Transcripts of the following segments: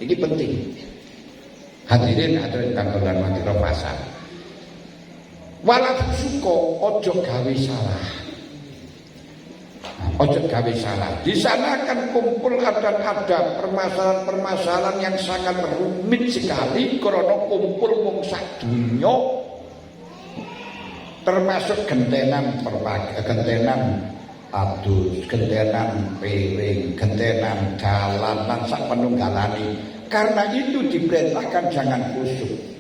Ini penting. Hadirin kang hormati pasar. Wala fusuko ojo gawe salah. Ojo gawe salah. Di sana akan kumpul ada permasalahan-permasalahan yang sangat rumit sekali karena kumpul wong sak dunya, termasuk gentenan adus, gentenan piring, gentenan jalan lan sak penunggalane. Karena itu diperintahkan jangan khusyuk.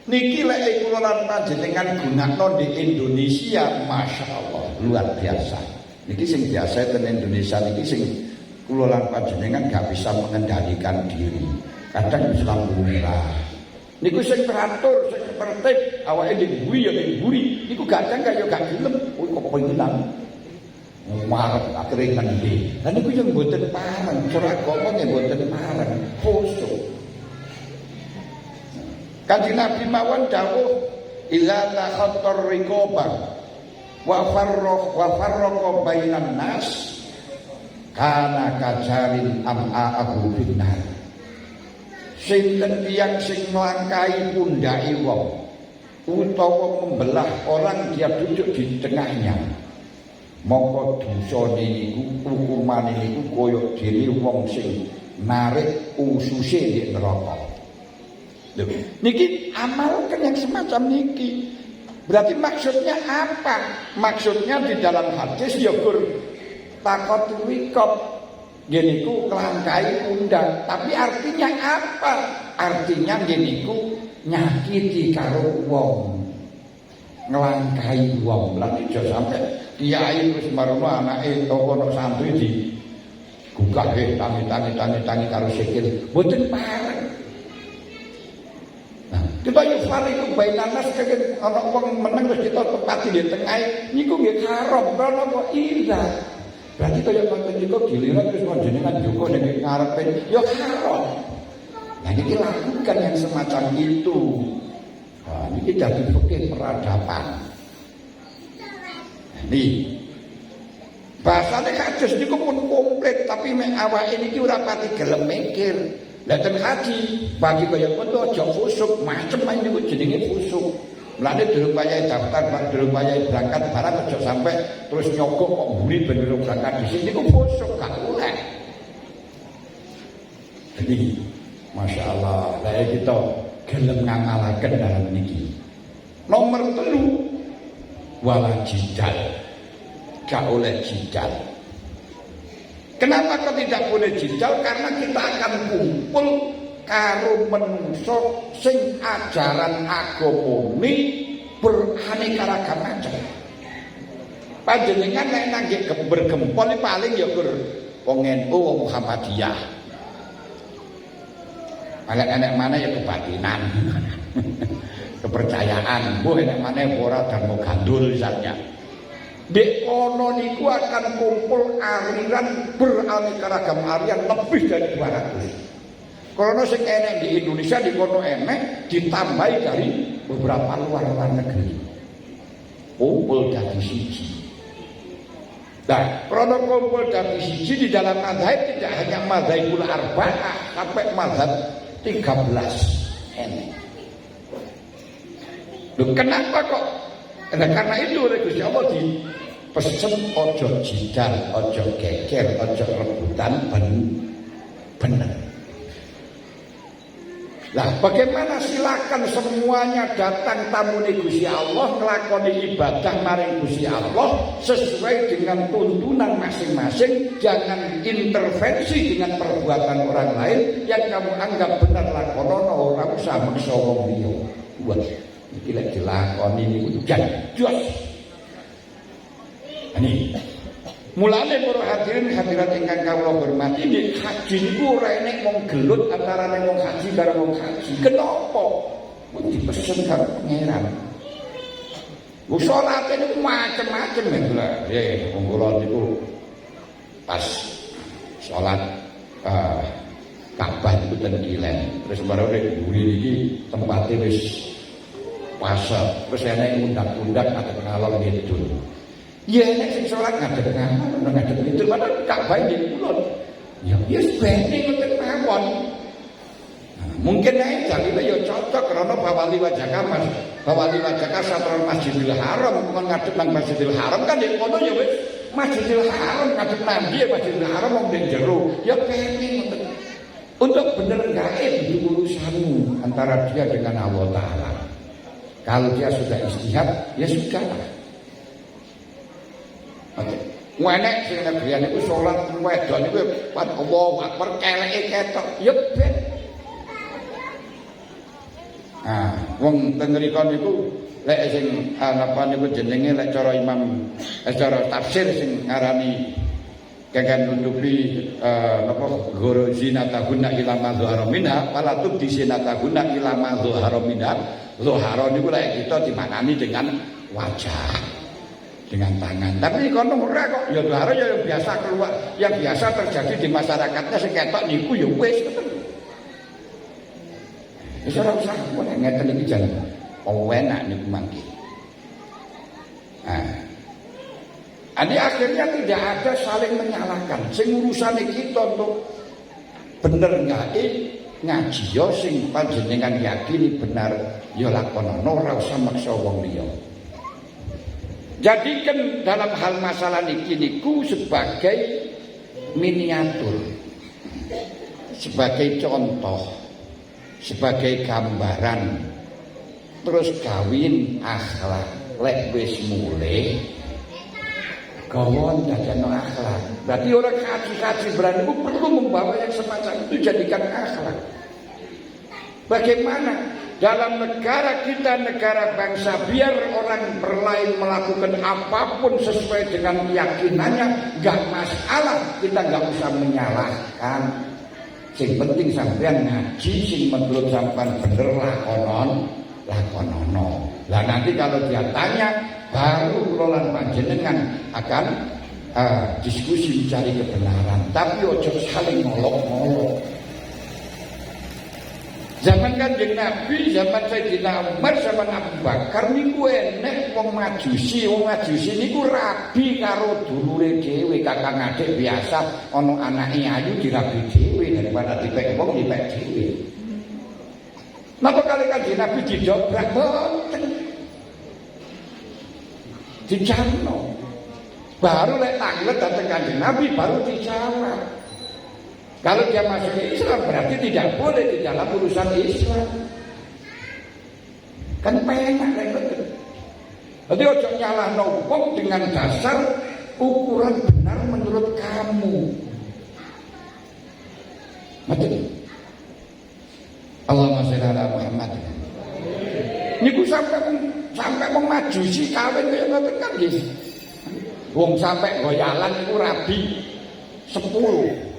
Niki lek kula lan panjenengan gunakno di Indonesia, Masya Allah, luar biasa. Niki sing biasa ten Indonesia niki sing kula lan panjenengan gak bisa mengendalikan diri. Kadang bisa lampu merah. Niku sing teratur, sing tertib, awake diburi ya diburi. Niku kadang kaya gak gelem, kok pengilang. Marep akhirnya nanti. Lah niku yang mboten pareng, cara agama nggih mboten pareng, khusyuk. Kanjeng Nabi mawon dawuh ila la khattar riqaba wa farraqa bainan nas kana kajarin am'a'ahu finnar. Sinten tiyang sing nglangkai pundhake wong utawa membelah orang dia duduk di tengahnya, mongko dosane niku hukumane niku kaya dene wong sing narik ususe di neraka. Lho, niki amalkan yang semacam niki. Berarti maksudnya apa? Maksudnya di dalam hadis ya gur taqatul riqab geniku kelangkai pundak. Tapi artinya apa? Artinya geniku nyakiti karo wong, ngelangkai wong. Lah aja sampai kiai wis marono anake toko santri di gugah tangi karo sikil. Mboten pareng. Kita yuk fariku bainanas kagak ana wong meneng terus kita tepati di tengah niku nggih haram karena kok ira. Berarti kaya ngoten niku giliran terus panjenengan joko ning ngarepe ya haram. Nah niki lakukan yang semacam itu. Nah, niki dadi fikih peradaban. Nih bahasane kados niku pun komplit tapi mek awake niki ora pati gelem mikir. Datang haji bagi kaya ngono aja khusuk, macem-macem niku jenenge khusuk. Mulane durung wayahe daftar, durung wayahe berangkat barang aja sampai terus nyogok kok mburi ben berangkat dhisik niku khusuk gak oleh. Jadi Masya Allah, lah kita gelem ngangalaken dalam niki. Nomor 3 wala jidal. Gak oleh jidal. Kenapa kok tidak boleh jidal? Karena kita akan kumpul karo menungso sing ajaran agamane beraneka ragam macam. Panjenengan nek nang bergempol paling ya gur wong NU wong Muhammadiyah. Anak-anak mana ya kebatinan. Kepercayaan, mbuh nek maneh ora dharma gandul misalnya. Di kono niku akan kumpul aliran beraneka ragam aliran lebih dari 200. Kono sing enek di Indonesia di kono enek ditambahi dari beberapa luar negeri. Kumpul dari siji. Nah, kono kumpul dari siji di dalam mazhab tidak hanya mazhabul arba'ah sampai mazhab 13 enek. Loh, kenapa kok? Nah, karena itu oleh Gusti Allah dipesen ojo jidal, ojo geger, ojo rebutan bener. Lah bagaimana silakan semuanya datang tamu Gusti Allah nglakoni ibadah maring Gusti Allah sesuai dengan tuntunan masing-masing, jangan intervensi dengan perbuatan orang lain yang kamu anggap benar lakonono, ora usah meksa wong liya. Buat iki lek dilakoni niku jos. Ini mulane para hadirin hadirat ingkang kawula hormati, nek haji niku ora enek wong gelut antarane wong haji karo wong haji. Kenapa? Mun dipesen karo pangeran. Wong salate niku macem-macem lho. Wong kula niku pas salat Ka'bah niku ten Kilen. Terus barone mburi niki tempate wis pasar. Terus enek undak-undak ada ngalor ngidul. Ya enek sing salat ngadeg ngadeg itu padahal Ka'bah nggih kulon. Ya wis bene ngoten mawon. Mungkin ae jalime ya cocok karena bawali wajaka Mas, bawali wajaka Satrul Masjidil Haram kon ngadep nang Masjidil Haram kan ya kono ya wis Masjidil Haram ngadep nang dia Masjidil Haram wong ning jero ya pengen untuk bener gaib itu urusanmu antara dia dengan Allah Ta'ala. Kalau dia sudah istihad ya sudahlah. Oke. Enek sing negerian iku salat wedok niku Allahu Akbar keleke ketok ya ben. Ah, wong teng mriku niku lek sing napa niku jenenge lek cara imam cara tafsir sing ngarani kagak nutupi napa guru zinataguna ila ma dzahara minha wala tubdi zinataguna ila ma dzahara minha. Dzahara niku lek kita dimaknani dengan wajah, dengan tangan. Tapi kono ora kok ya dzahara ya yang biasa keluar, yang biasa terjadi di masyarakatnya sing ketok niku ya wis wis ora usah ngeten iki jan enak niku mangke. Jadi akhirnya tidak ada saling menyalahkan. Sing urusane kita untuk bener ngaji yo sing panjenengan yakini benar yo lakonono ora usah maksa wong liya. Jadikan dalam hal masalah niki niku sebagai miniatur, sebagai contoh, sebagai gambaran. Terus kawin akhlak lek wis mulai kawan dadakno akhlak. Berarti orang kaji-kaji berani itu perlu membawa yang semacam itu jadikan akhlak. Bagaimana dalam negara kita, negara bangsa, biar orang berlain melakukan apapun sesuai dengan keyakinannya, gak masalah, kita gak usah menyalahkan. Sing penting sampean ngaji, sing menurut sampean bener lakonono. Lah nanti kalau dia tanya, baru kelolaan panjenengan akan diskusi mencari kebenaran. Tapi ojo saling ngolok-ngolok. Zaman Kanjeng Nabi, zaman Sayyidina Umar, zaman Abu Bakar niku enek wong majusi niku rabi karo dulure dhewe, kakang adik biasa ana anake ayu dirabi dhewe daripada dipek wong dipek dhewe. Napa kali Kanjeng Nabi didobrak boten. Dicarno. Baru lek tanglet datang Kanjeng Nabi baru dijawab. Kalau dia masuk Islam berarti tidak boleh di dalam urusan Islam. Kan penak lek betul. Jadi ojo nyalahno wong dengan dasar ukuran benar menurut kamu. Betul. Allahumma sholli ala Muhammad. Niku sampai wong majusi kawin kaya ngoten kan nggih. Wong sampai goyalan niku rabi 10.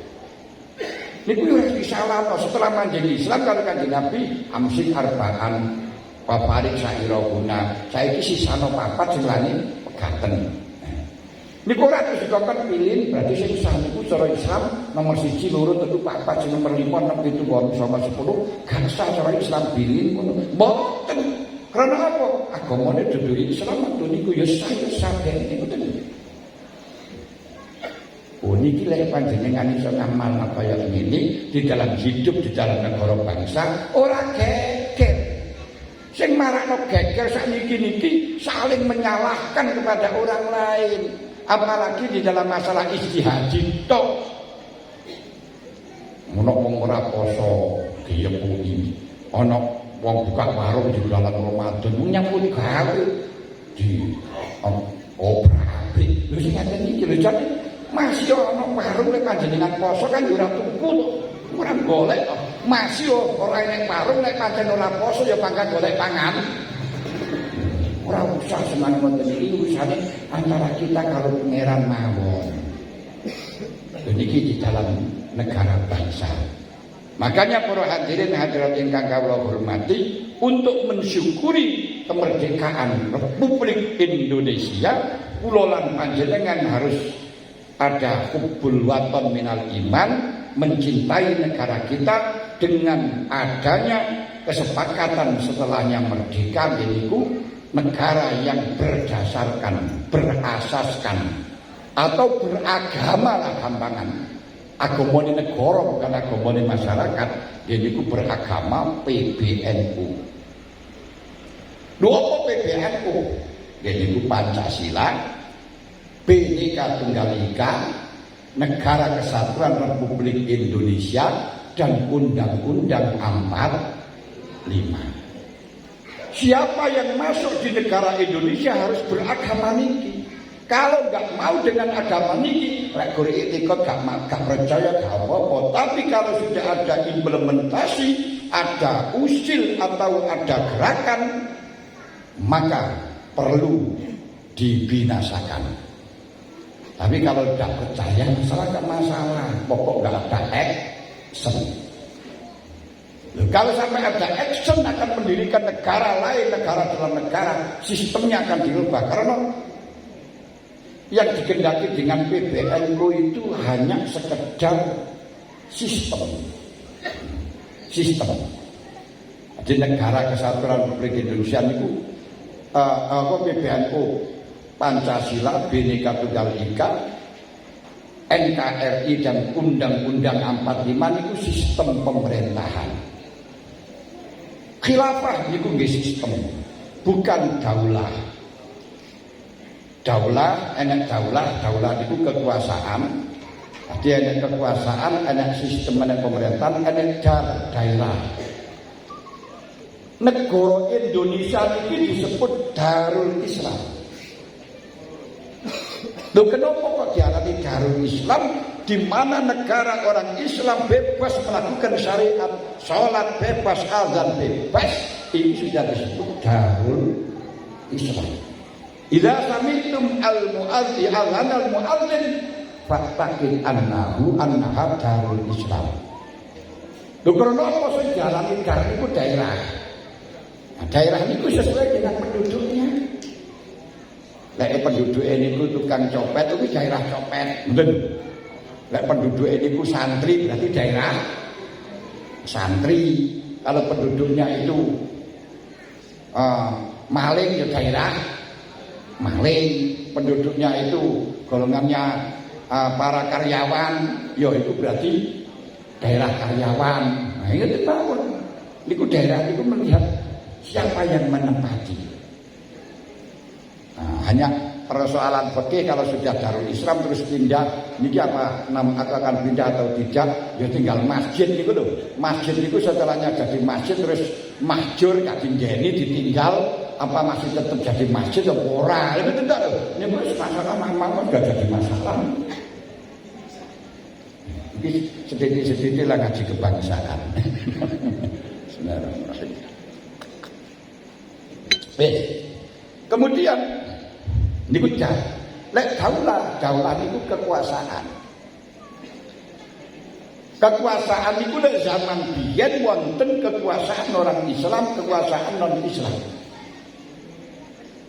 Niku yo disalahno setelah manjing Islam kalau Kanjeng Nabi amsik arba'an paparik saira guna. Saiki sisano papat sing lani pegaten. Niku ora dikokon pilih berarti sing sah niku cara Islam nomor 1 loro tentu papat sing nomor 5 6 7 8 10 gak sah cara Islam pilih ngono. Mboten. Karena apa? Agamane dudu Islam niku ya sah niku tenan. Oh niki lek panjenengan iso ngamal kaya ngene di dalam hidup di dalam negara bangsa ora geger. Sing marakno geger sakniki saling menyalahkan kepada orang lain, apalagi di dalam masalah ijtihadi tok. Ono wong ora poso diyepuni, ana wong buka warung di bulan Ramadan nyambut gawe di obrabrik. Lho sing ngaten iki lho jane masih ana warung nek panjenengan poso kan ora tuku ora golek to. Masih ora enek warung nek pancen ora poso ya pangkat golek pangan. Ora usah seman ngoten iki urusane antara kita karo pangeran mawon. Niki di dalam negara bangsa. Makanya para hadirin hadirat ingkang kawula hormati, untuk mensyukuri kemerdekaan Republik Indonesia, kula lan panjenengan harus ada hubbul waton minal iman, mencintai negara kita dengan adanya kesepakatan setelahnya merdeka, yaitu negara yang berdasarkan, berasaskan atau beragama lah gampangan agamane negara bukan agamane masyarakat, yaiku beragama PBNU. Lho apa PBNU? Yaiku Pancasila, Bhinneka Tunggal Ika, Negara Kesatuan Republik Indonesia, dan Undang-Undang 45. Siapa yang masuk di negara Indonesia harus beragama niki. Kalau nggak mau dengan agama niki, lek golek ikut gak percaya gak apa-apa. Tapi kalau sudah ada implementasi, ada usil atau ada gerakan, maka perlu dibinasakan. Tapi kalau tidak percaya, masalah gak masalah. Pokok nggak ada action. Kalau sampai ada action akan mendirikan negara lain, negara dalam negara, sistemnya akan dirubah. Karena yang dikehendaki dengan PBNU itu hanya sekedar sistem. Di Negara Kesatuan Republik Indonesia itu PBNU, Pancasila, Bhinneka Tunggal Ika, NKRI dan Undang-Undang 45 itu sistem pemerintahan. Khilafah itu nggih sistem, bukan daulah. Daulah itu kekuasaan. Jadi enak kekuasaan, enak sistem, enak pemerintahan, enak daerah. Negara Indonesia ini disebut Darul Islam. Loh, kenapa kok diarani Darul Islam? Di mana negara orang Islam bebas melakukan syariat, sholat bebas, azan bebas, ini sudah disebut Darul Islam. Idza sami'tum al-mu'adhdhin al-mu'adhdhin fattaqin annaha Darul Islam. Lho karena apa sing diarani daerah itu daerah? Nah, daerah itu sesuai dengan penduduknya. Lek penduduk ini ku tukang copet itu daerah copet, betul. Lek penduduk ini ku santri berarti daerah santri. Kalau penduduknya itu maling ya daerah maling. Penduduknya itu golongannya para karyawan, ya itu berarti daerah karyawan. Nah itu tahun. Niku daerah itu melihat siapa yang menempati. Nah, hanya persoalan fikih kalau sudah Darul Islam terus pindah, niki apa akan pindah atau tidak, ya tinggal masjid niku lho. Masjid niku setelahnya jadi masjid terus mahjur gak dinggeni ditinggal, apa masih tetap jadi masjid atau ora? Itu tidak lho. Ini masalah mama sudah jadi masalah. Ini sedikit-sedikit lah ngaji kebangsaan. Bismillahirrahmanirrahim. Kemudian niku lek daulah niku kekuasaan. Kekuasaan niku lek zaman biyen wonten kekuasaan orang Islam, kekuasaan non Islam.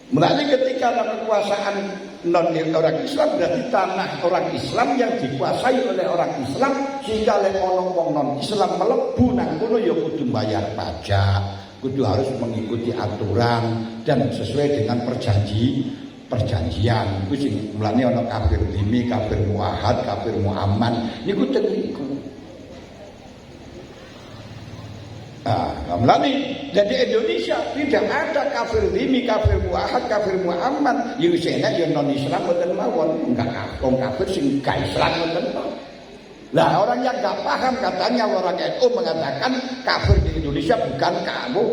Mulai ketika ada kekuasaan non orang Islam berarti tanah orang Islam yang dikuasai oleh orang Islam, sehingga lek ono wong non Islam mlebu nang kono ya kudu bayar pajak, kudu harus mengikuti aturan dan sesuai dengan perjanjian. Iku sing mulane ana kafir dhimmi, kafir muahad, kafir muamman niku ten niku. Mulane jadi Indonesia tidak ada kafir dhimmi, kafir muahad, kafir muamman. Ya wis enak ya non Islam mboten mawon, enggak wong kafir sing gak Islam mboten mawon. Lah orang yang gak paham katanya orang NU mengatakan kafir di Indonesia bukan kamu,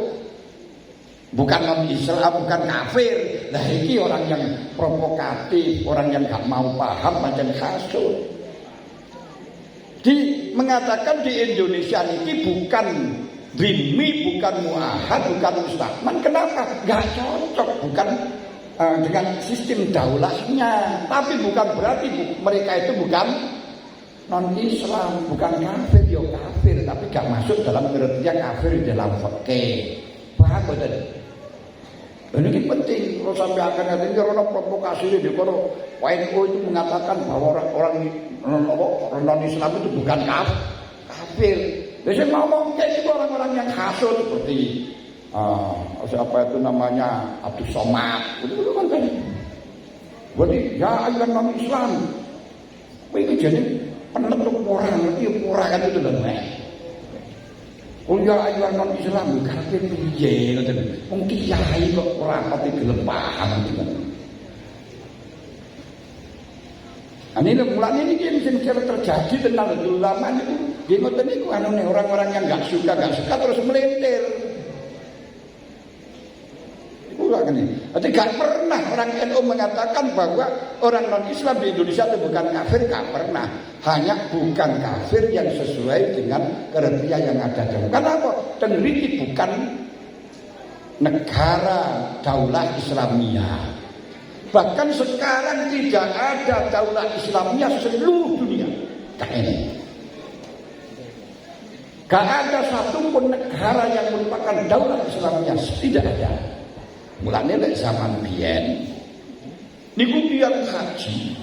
bukan non-Islam, bukan kafir. Nah ini orang yang provokatif, orang yang gak mau paham macam kasut. Mengatakan di Indonesia ini bukan dhimmi, bukan muahad, bukan mustahman. Kenapa? Gak cocok, bukan dengan sistem daulahnya. Tapi bukan berarti mereka itu bukan non-Islam, bukan kafir, ya kafir, tapi gak masuk dalam pengertian kafir dalam fikih. Paham betul? Ini penting. Kalau sampai akan nanti karena provokasi di kono WNU itu mengatakan bahwa orang non-Islam itu bukan kafir. Biasanya ngomong kayak gitu orang-orang yang hasut seperti siapa itu namanya Abdul Somad. Itu kan tadi. Berarti ya ayuhan non-Islam. Ini jadi penentu orang ngerti ora kan itu lho Mas. Ya ayo non Islam karepe piye ngoten. Wong kiai kok ora pati gelem paham ngoten. Ini mulanya ini yang terjadi tentang ulama itu. Dia ngoten niku anune orang-orang yang enggak suka terus melintir. Jadi gak pernah orang NU mengatakan bahwa orang non-Islam di Indonesia itu bukan kafir, gak pernah. Hanya bukan kafir yang sesuai dengan kriteria yang ada. Kenapa? Tenggiri bukan negara daulah Islamiyah. Bahkan sekarang tidak ada daulah Islamiyah seluruh dunia. Kayak ini. Gak ada satupun negara yang merupakan daulah Islamiyah, tidak ada. Mulane lek zaman biyen niku tiyang haji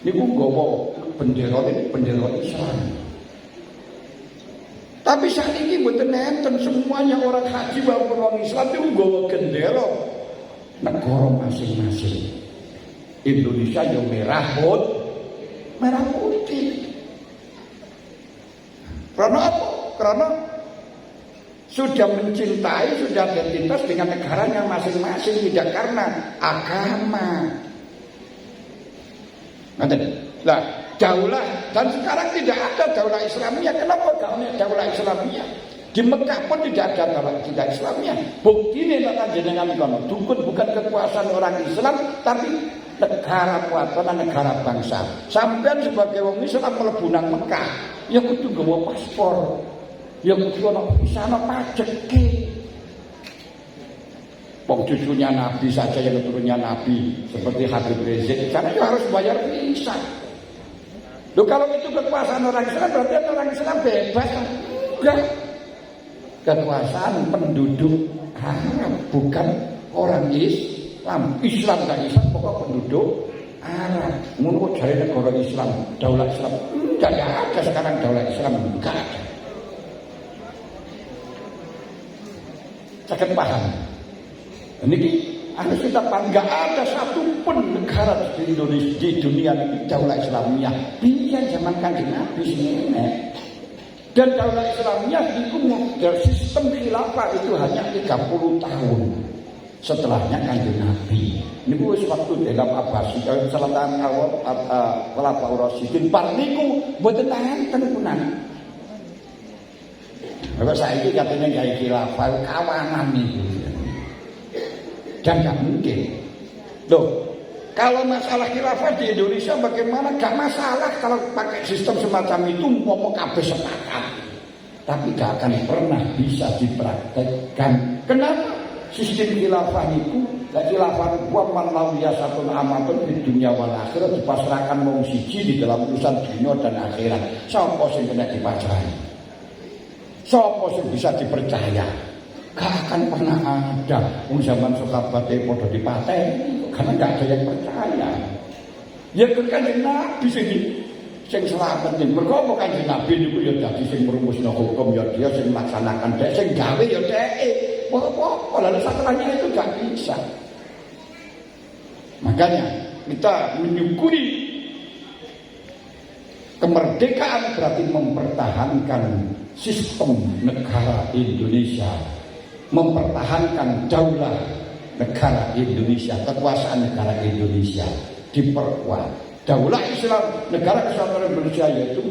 niku nggawa bendera Islam. Tapi saat ini mboten enten, semuanya orang haji maupun orang Islam itu nggawa bendera negara masing-masing. Indonesia yang merah putih. Karena apa? Karena sudah mencintai, sudah identitas dengan negaranya masing-masing, tidak karena agama. Nah, daulah dan sekarang tidak ada daulah Islamiyah. Kenapa gak ada daulah Islamiyah? Di Mekah pun tidak ada daulah Islamiyah. Bukti ini tak jenengan kono. Dukun bukan kekuasaan orang Islam, tapi negara kuatan negara bangsa. Sampean sebagai wong Islam mlebu nang Mekah, ya kudu nggawa paspor. Ya kudu ana sana pajeke. Wong cucunya Nabi saja yang keturunannya Nabi seperti Habib Rizik, karena ya harus bayar visa. Loh kalau itu kekuasaan orang Islam berarti orang Islam bebas. Enggak. Kekuasaan penduduk Arab bukan orang Islam. Islam gak Islam pokok penduduk Arab. Ngono kok jare negara Islam, daulah Islam. Enggak ada sekarang daulah Islam, enggak ada. Saya paham. Ini harus kita paham. Enggak ada satupun negara di Indonesia, di dunia ini daulah Islamiyah. Biar zaman Kanjeng Nabi sini. Dan daulah Islamiyah itu dari sistem khilafah itu hanya 30 tahun setelahnya Kanjeng Nabi. Ini wis waktu dalam Abbasi, selatan awal Khulafaur Rasyidin. Par niku mboten enten punan. Kalau saya ini katanya gaya khilafah kawanan itu. Dan gak mungkin. Loh, kalau masalah khilafah di Indonesia bagaimana? Gak masalah kalau pakai sistem semacam itu, mau kabeh sepakat. Tapi gak akan pernah bisa dipraktekkan. Kenapa? Sistem khilafah itu, khilafah wa man lam yasatun amatun di dunia wal akhirat dipasrahkan wong siji di dalam urusan dunia dan akhirat. Sapa sing kena dipacari? Sapa sing bisa dipercaya? Gak akan pernah ada. Zaman sahabat padha dipateni karena gak ada yang percaya. Ya Kanjeng Nabi sing selamat ning mergo apa Kanjeng Nabi niku ya dadi sing merumusno hukum ya dia sing melaksanakan dek sing gawe ya dheke. Apa lalu setelahnya itu gak bisa. Makanya kita menyukuri kemerdekaan berarti mempertahankan sistem negara Indonesia, mempertahankan daulah negara Indonesia, kekuasaan negara Indonesia diperkuat. Daulah Islam, negara kesatuan Indonesia yaitu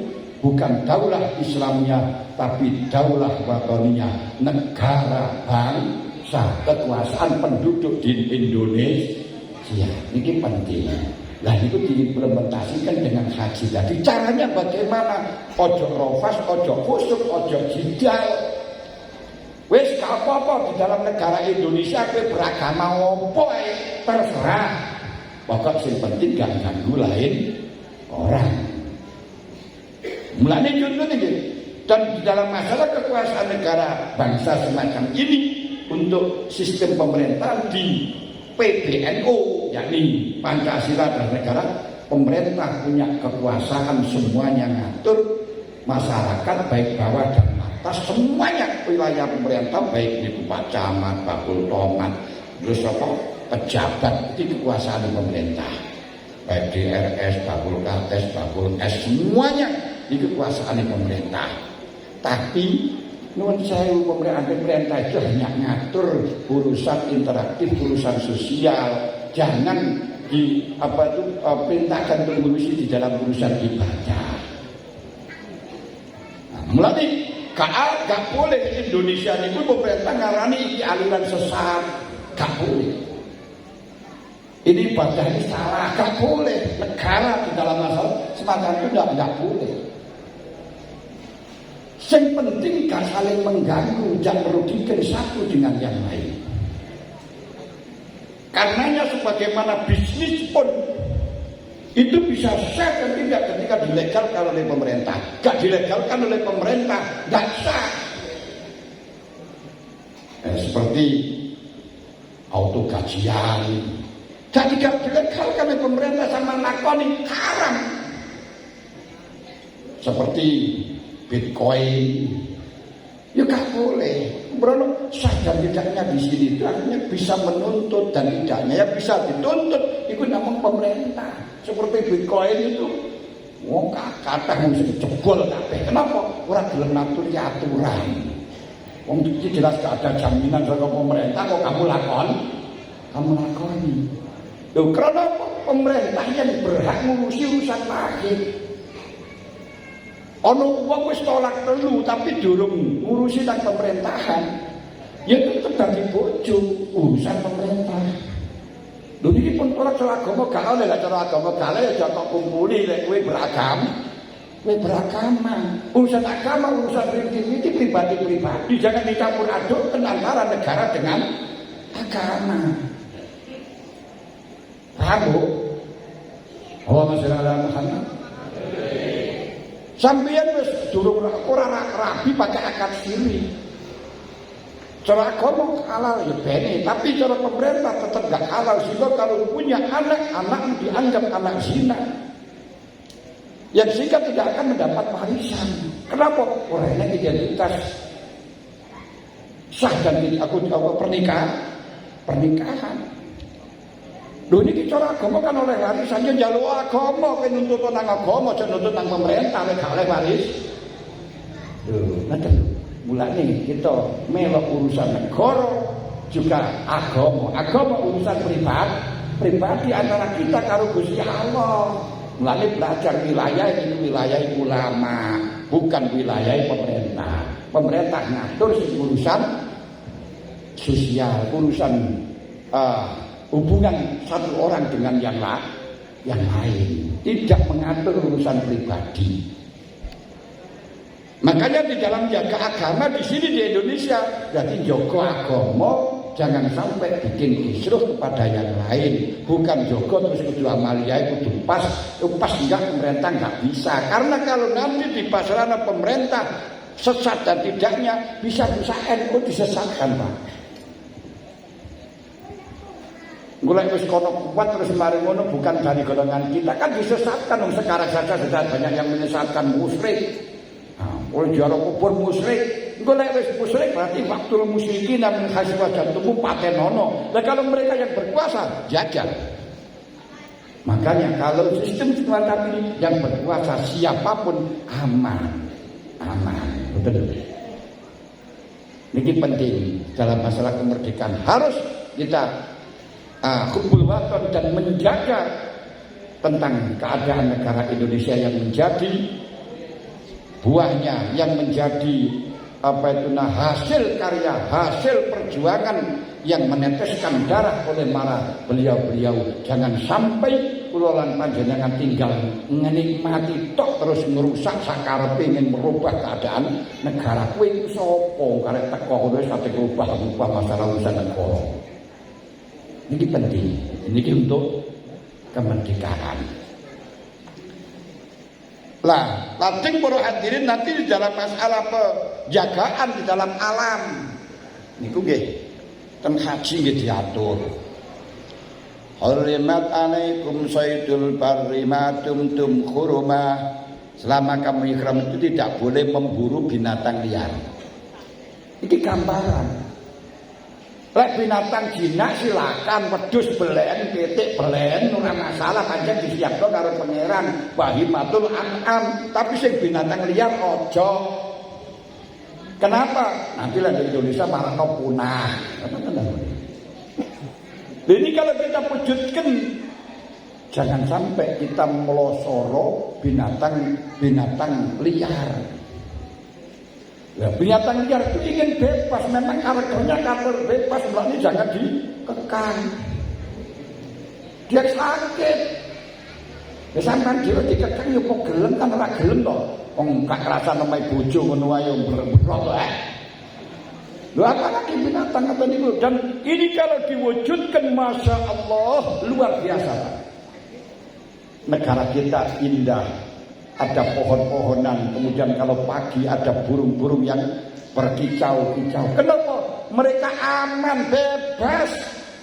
bukan daulah Islamnya, tapi daulah watoniyah, negara bangsa, kekuasaan penduduk di Indonesia. Ini penting. Nah itu diimplementasikan dengan haji. Jadi caranya bagaimana? Ojo rofas, ojo khusuk, ojo jidal. Wes gak apa-apa di dalam negara Indonesia kowe beragama opo terserah. Pokok sing penting gak ganggu lain orang. Mulane contoh iki. Dan di dalam masalah kekuasaan negara bangsa semacam ini untuk sistem pemerintahan di PBNU, yakni Pancasila dan negara, pemerintah punya kekuasaan semuanya ngatur masyarakat baik bawah dan atas, semuanya wilayah pemerintah baik di Pak Camat, Bakul Tomat, terus apa pejabat itu kekuasaan pemerintah, baik di RS, Bakul Kates, Bakul S, semuanya itu kekuasaan pemerintah. Tapi nuwun sewu, pemerintah itu hanya ngatur urusan interaktif, urusan sosial. Jangan perintahkan untuk ngurusi di dalam urusan ibadah. Mulai gak boleh Indonesia itu pemerintah ngarani ini aliran sesat, gak boleh. Ini ibadah ini salah, gak boleh. Negara di dalam masalah semacam itu gak boleh. Yang penting gak saling mengganggu, jangan merugikan satu dengan yang lain. Karenanya sebagaimana bisnis pun itu bisa sah dan tidak ketika dilegalkan oleh pemerintah. Gak dilegalkan oleh pemerintah, gak sah. Seperti auto gajian, gak dilegalkan oleh pemerintah sama nakoni haram. Seperti Bitcoin, ya gak boleh. Berono sah dan tidaknya di sini itu artinya bisa menuntut dan tidaknya ya bisa dituntut. Itu namanya pemerintah. Seperti Bitcoin itu, wong kata mesti jebol kabeh. Kenapa? Ora gelem naturi aturan. Wong iki jelas gak ada jaminan saka pemerintah kok kamu lakoni. Lho karena pemerintah yang berhak ngurusi urusan lahir. Ono wong wis tolak telu tapi durung ngurusi nang pemerintahan. Ya tetep dadi bojo urusan pemerintah. Lho iki pun ora cara agama gak oleh, lah cara agama gak oleh ya kok kumpuli lek kowe beragama. Kowe beragama. Urusan agama, urusan pribadi pribadi. Jangan dicampur adukkan antara negara dengan agama. Paham Bu? Allahumma shalli ala Muhammad. Sampeyan wis durung ora rabi pakai akad siri. Cara agama halal ya bene, tapi cara pemerintah tetap gak halal. Sehingga kalau punya anak dianggap anak zina, yang sehingga tidak akan mendapat warisan. Kenapa? Orangnya identitas sah dan pernikahan. Lho ini cara agama kan oleh warisan, ya njaluk agama kan nuntut nang agama, aja nuntut nang pemerintah nek gak oleh waris. Lho, ngoten. Mulane kita melok urusan negara juga agama urusan pribadi antara kita karo Gusti Allah. Mulane belajar wilayah ini wilayah ulama, bukan wilayah pemerintah. Pemerintah ngatur urusan sosial, urusan hubungan satu orang dengan yang lain, tidak mengatur urusan pribadi. Makanya di dalam jaga agama di sini di Indonesia, jadi jaga agama jangan sampai bikin kisruh kepada yang lain. Bukan jaga terus kudu amalia kudu pas enggak pemerintah enggak bisa. Karena kalau nanti di pasarana pemerintah sesat dan tidaknya bisa NU disesatkan, Pak. Mulai wis kono kuat terus mari ngono bukan dari golongan kita kan disesatkan. Sekarang saja sudah banyak yang menyesatkan musyrik. Oleh jaro kubur musyrik. Engko lek wis musyrik berarti waktu musyrikin min haswa jantumu patenono. Lah kalau mereka yang berkuasa jajan. Makanya kalau sistem semacam ini yang berkuasa siapapun aman. Betul. Ini penting dalam masalah kemerdekaan harus kita hubul waton dan menjaga tentang keadaan negara Indonesia yang menjadi buahnya, yang menjadi hasil karya, hasil perjuangan yang meneteskan darah oleh para beliau-beliau. Jangan sampai kula lan panjenengan tinggal menikmati tok terus merusak sakarepe ingin merubah keadaan negara. Kowe iku sapa karek teko kowe sampe rubah masalah urusan negara. Ini penting. Ini untuk kemerdekaan. Lah, lajeng para hadirin nanti di dalam masalah penjagaan di dalam alam niku nggih ten haji nggih diatur. Hurrimat alaikum saydul barri ma dumtum huruma. Selama kamu ihram itu tidak boleh memburu binatang liar. Ini gambaran. Lek binatang jinak silakan, wedhus belen, pitik belen, ora masalah pancen disiapno karo pangeran. Bahimatul an'am, tapi sing binatang liar aja. Kenapa? Nanti lah di Indonesia malah punah. Ini kalau kita wujudkan, jangan sampai kita melosoro binatang liar. Ya, binatang liar itu ingin bebas, memang karakternya karakter bebas, ini jangan dikekang. Dia sakit. Ya sampean dhewe dikekang yo kok gelem kan ora gelem to. Wong gak kerasa namai bojo ngono wae yo berot to. Lho apalagi binatang apa niku, dan ini kalau diwujudkan Masya Allah luar biasa. Negara kita indah. Ada pohon-pohonan, kemudian kalau pagi ada burung-burung yang berkicau-kicau. Kenapa? Mereka aman, bebas.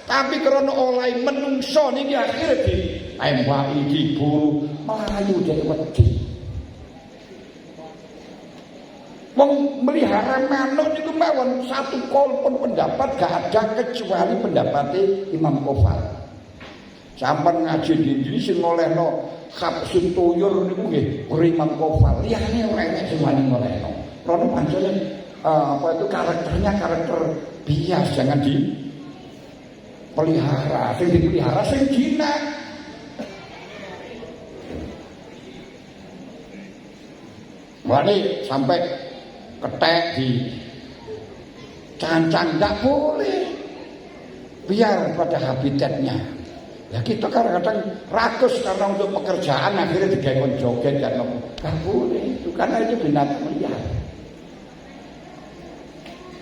Tapi karena oleh menungso niki akhirnya ditembaki, diburu, melayu dari wedi. Wong melihara manuk niku mawon satu kol pun pendapat gak ada kecuali pendapatnya Imam Qofal. Sampeyan ngaji dindi sing olehno Habsun tuyur niku nggih Imam Qofal. Liyane ora enek sing wani ngolehno. Rono pancen apa itu karakternya karakter bias, jangan dipelihara. Sing dipelihara sing jinak. Wani sampai ketek di cancang nggak boleh, biar pada habitatnya. Ya kita kadang-kadang rakus karena untuk pekerjaan akhirnya digawe joget kan nggak boleh itu, karena itu binatang liar.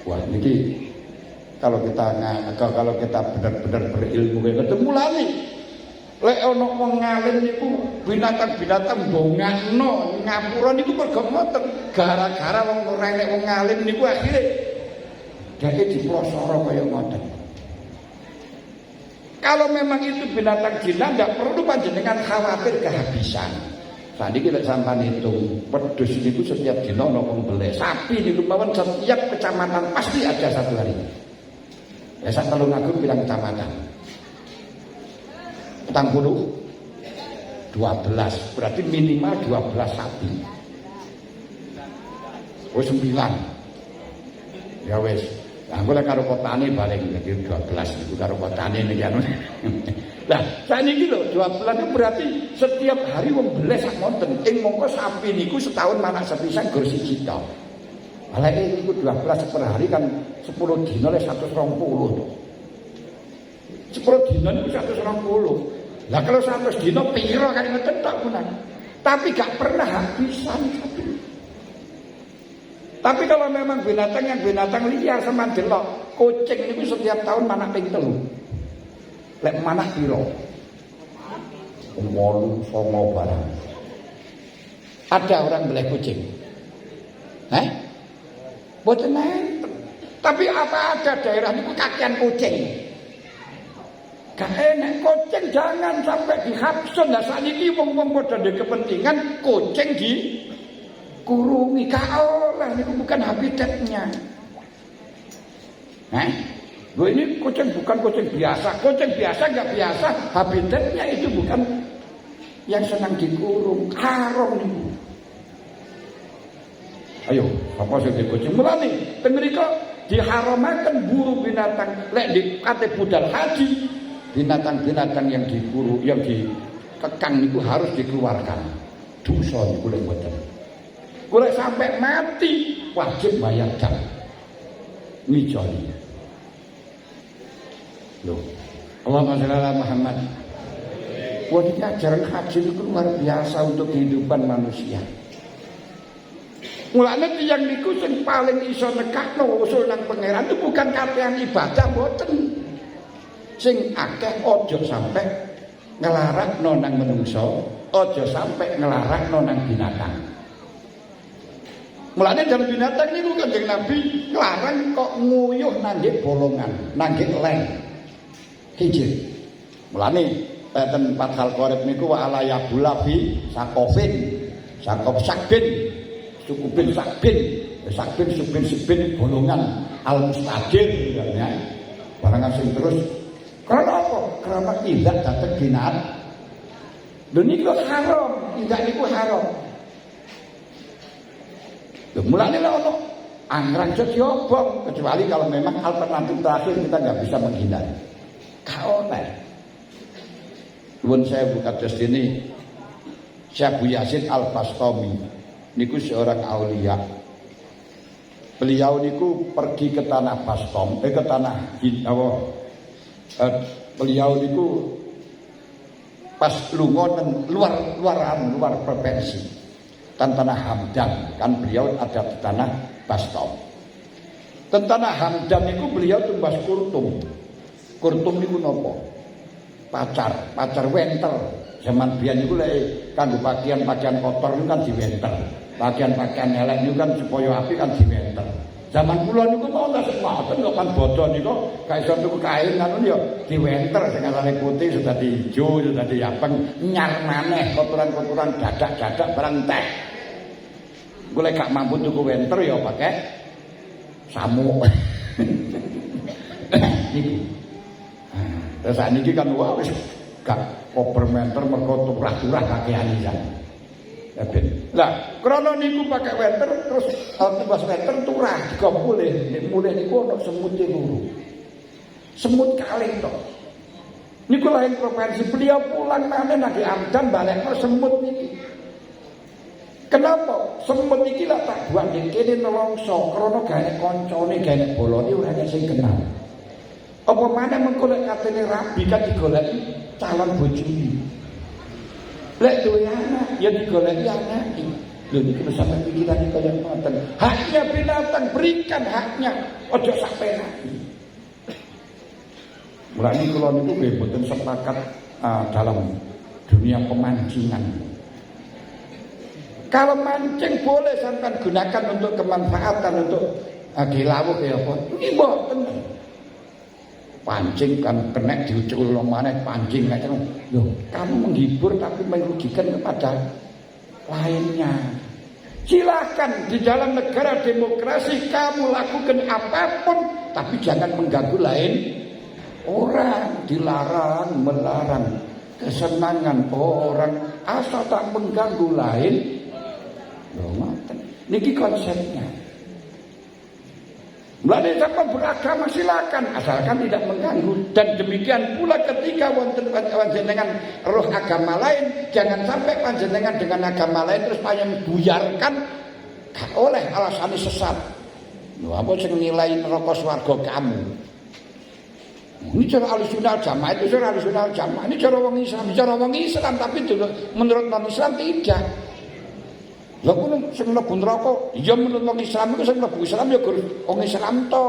Wah ini kalau kita benar-benar berilmu ketemu lagi. Lek ana wong ngalim niku binatang-binatang dongakno ngapura niku mergo ngoten, gara-gara wong ora enek wong ngalim niku akhire dadi diplosoro kaya ngoten. Kalau memang itu binatang jinak, tidak perlu panjenengan khawatir kehabisan. Tadi kita sampai hitung, wedhus itu setiap dino nongol beli. Sapi di Lumawan setiap kecamatan pasti ada satu hari. Ya saya kalau ngaku bilang kecamatan. 12, berarti minimal 12 sapi. Oh 9. Ya wes. Nah, gue karo kotane bareng jadi 12 itu karo kotane ini kan. Nah, saat ini loh 12 itu berarti setiap hari wong beles sak monten. Mongko sapi niku setahun manak sepisan gur siji tok. Malah niku 12 per hari kan 10 dina le 120 to. 10 dina niku 120. Lah kalau 100 dina piro kan ngoten tok punan. Tapi gak pernah habisan sapi. Tapi kalau memang binatang yang binatang liar sama delok, kucing itu setiap tahun manak ping 3. Lek manak piro? 8 barang. Ada orang beli kucing? Boten enten. Tapi apa ada daerah niku kakean kucing? Gak enak kucing, jangan sampai dihabsun. Lah sakniki wong-wong padha ndek kepentingan kucing kurungi, gak oleh, ini bukan habitatnya. Loh ini kucing bukan kucing biasa nggak biasa, habitatnya itu bukan yang senang dikurung, haram nih. Ayo, apa sih kucing? Mulane teng mriko diharamaken buru binatang, lek di kate budal haji, binatang-binatang yang diburu, yang dikekang itu harus dikeluarkan. Dosa niku lek mboten. Kalau sampai mati wajib bayar jam mijoni. Loh, Allahumma sholli ala Muhammad. Wah, ini ajaran haji itu luar biasa untuk kehidupan manusia. Mulane tiyang niku sing paling iso nekakno usul nang pangeran itu bukan kakean ibadah mboten. Sing akeh aja sampai nglarakno nang menungso, aja sampai nglarakno nang binatang. Mulane dalam binatang niku Kanjeng Nabi nglarang kok nguyuh nanggih bolongan, nanggih leng. Hijir. Mulane ten Fathul Qorib niku wa ala yabula fi sakofin, sakof sakbin, sukubin sakbin, sakbin subin bolongan al mustajir ya. barang asing terus. Karena apa? Karena tidak datang binat. Dan ini haram, tidak itu haram. Mulanya lah ono anggrang diobong, kecuali kalau memang alternatif terakhir kita nggak bisa menghindari. Kau nih, saya buka tes ini, Syekh Abu Yasin Al-Bastami, niku seorang aulia. Beliau niku pergi ke tanah Bastom, ke tanah beliau niku pas lunga luar provinsi. Tanah Hamdan, kan beliau ada di tanah Bastom. Tanah Hamdan itu beliau tumbas kurtum. Kurtum itu nopo? Pacar wenter. Zaman biyen niku lek kanggo pakaian kotor niku kan diwenter. Pakaian elek niku kan supaya apik kan diwenter. Zaman kula niku mau tak ngoten kok kan bodho niku gak iso tuku kain anu ya diwenter sing asale putih sudah di ijo, sudah di abang nyar maneh kotoran-kotoran dadak-dadak barang teh. Gue gak mampu tuku wenter ya pakai samuk. Niki. Terus niki kan wah wis gak kopermenter mergo turah-turah kakean iki. Lah, krana niku pakai wenter terus tumbas wenter turah juga boleh. Mulai niku ono semut loro. Semut kalih to. Niku lain provinsi beliau pulang maneh nang Hamdan balekno semut niki. Kenapa? Semut iki lah tak buat ning kene nelongso krana gawe kancane gawe bolone ora ana sing kenal. Apa maneh mengko lek katene rabi kan digoleki calon bojone. Lek duwe anak ya digoleki anake. Lho niku sampe pikirane kaya ngoten. Haknya binatang berikan haknya, aja sampai rabi. Mulane kula niku nggih mboten sepakat dalam dunia pemancingan. Kalau mancing boleh sampai gunakan untuk kemanfaatan untuk dilawuh ya apa? Ini mboten. Pancing kan kena diucul maneh pancing kan. Loh, kamu menghibur tapi merugikan kepada lainnya. Silakan di dalam negara demokrasi kamu lakukan apapun tapi jangan mengganggu lain orang. Dilarang melarang kesenangan orang asal tak mengganggu lain. Loh, ngoten. Niki konsepnya. Mulane sampeyan beragama silakan asalkan tidak mengganggu. Dan demikian pula ketika wonten panjenengan roh agama lain, jangan sampai panjenengan dengan agama lain terus panjenengan buyarkan gak oleh alasan sesat. Lho apa sing nilai neraka swarga kamu? Ini cara Ahlussunnah Jamaah itu cara Ahlussunnah Jamaah. Ini cara wong Islam, tapi menurut non Islam tidak. Lha kuwi sing mlebu neraka, ya menurut wong Islam iku sing mlebu Islam ya wong Islam to.